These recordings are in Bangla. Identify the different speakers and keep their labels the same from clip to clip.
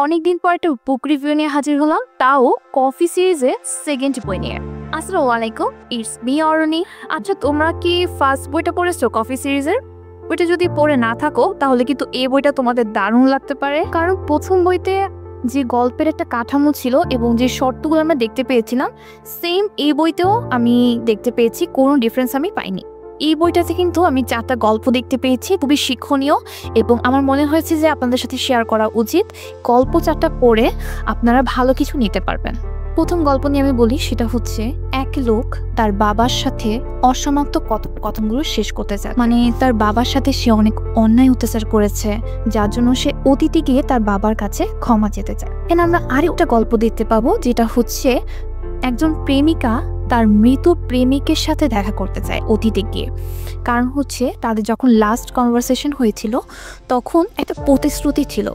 Speaker 1: অনেকদিন পর একটা বুক রিভিউ নিয়ে হাজির হলাম, তাও কফি সিরিজের সেকেন্ড বই নিয়ে। আসসালামু আলাইকুম, ইটস মি অরণি। আচ্ছা, তোমরা কি ফার্স্ট বইটা পড়েছো কফি সিরিজের? বইটা যদি পড়ে না থাকো তাহলে কিন্তু এই বইটা তোমাদের দারুণ লাগতে পারে, কারণ প্রথম বইতে যে গল্পের একটা কাঠামো ছিল এবং যে শর্তগুলো আমরা দেখতে পেয়েছিলাম, সেম এই বইতেও আমি দেখতে পেয়েছি, কোনো ডিফারেন্স আমি পাইনি। এই বইটাতে কিন্তু আমি 4টা গল্প দেখতে পেয়েছি, খুবই শিক্ষণীয়, এবং আমার মনে হয়েছে যে আপনাদের সাথে শেয়ার করা উচিত। গল্প 4টা পড়ে আপনারা ভালো কিছু নিতে পারবেন। প্রথম গল্প নিয়ে আমি বলি, সেটা হচ্ছে এক লোক তার বাবার সাথে অসমাপ্ত কথনগুলো শেষ করতে চায়। মানে তার বাবার সাথে সে অনেক অন্যায় অত্যাচার করেছে, যার জন্য সে অতীতে গিয়ে তার বাবার কাছে ক্ষমা চেতে চায়। এখানে আমরা আরেকটা গল্প দেখতে পাবো, যেটা হচ্ছে একজন প্রেমিকা তার মৃত প্রেমিকের সাথে দেখা করতে চায় অতীতে গিয়ে। কারণ হচ্ছে তাদের যখন লাস্ট কনভারসেশন হয়েছিল তখন একটা প্রতিশ্রুতি ছিল,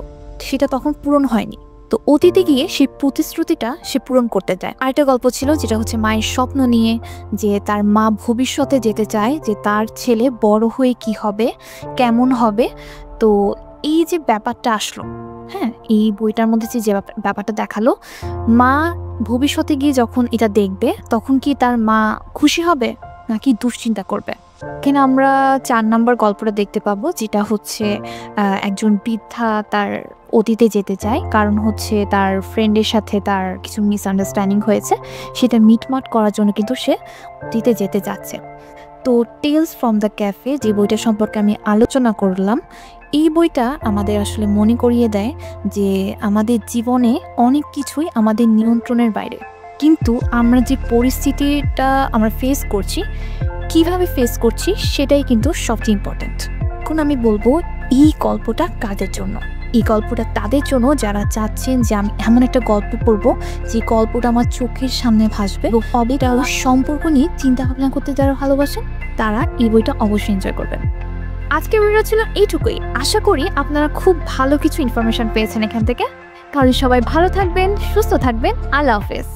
Speaker 1: সেটা তখন পূরণ হয়নি। তো অতীতে গিয়ে সেই প্রতিশ্রুতিটা সে পূরণ করতে চায়। আরেকটা গল্প ছিল যেটা হচ্ছে মায়ের স্বপ্ন নিয়ে, যে তার মা ভবিষ্যতে যেতে চায় যে তার ছেলে বড় হয়ে কি হবে, কেমন হবে। তো এই যে ব্যাপারটা আসলো, হ্যাঁ, এই বইটার মধ্যে যে ব্যাপারটা দেখালো, মা ভবিষ্যতে গিয়ে যখন এটা দেখবে তখন কি তার মা খুশি হবে নাকি দুশ্চিন্তা করবে। এখানে আমরা 4 নম্বর গল্পটা দেখতে পাবো, যেটা হচ্ছে একজন বৃদ্ধা তার অতীতে যেতে চায়, কারণ হচ্ছে তার ফ্রেন্ডের সাথে তার কিছু মিসআন্ডারস্ট্যান্ডিং হয়েছে, সেটা মিটমাট করার জন্য কিন্তু সে অতীতে যেতে যাচ্ছে। তো টেলস ফ্রম দ্য ক্যাফে যে বইটা সম্পর্কে আমি আলোচনা করলাম, এই বইটা আমাদের আসলে মনে করিয়ে দেয় যে আমাদের জীবনে অনেক কিছুই আমাদের নিয়ন্ত্রণের বাইরে, কিন্তু আমরা যে পরিস্থিতিটা আমরা ফেস করছি, কিভাবে ফেস করছি, সেটাই কিন্তু সবচেয়ে ইম্পর্ট্যান্ট। এখন আমি বলবো এই গল্পটা কাদের জন্য। এই গল্পটা তাদের জন্য যারা চাচ্ছেন যে আমি এমন একটা গল্প পড়বো যে গল্পটা আমার চোখের সামনে ভাসবে, এবং এটা সম্পর্ক নিয়ে চিন্তা ভাবনা করতে যারা ভালোবাসেন তারা এই বইটা অবশ্যই এনজয় করবেন। আজকের ভিডিও ছিল এইটুকুই। আশা করি আপনারা খুব ভালো কিছু ইনফরমেশন পেয়েছেন এখান থেকে। তাহলে সবাই ভালো থাকবেন, সুস্থ থাকবেন। আল্লাহ হাফেজ।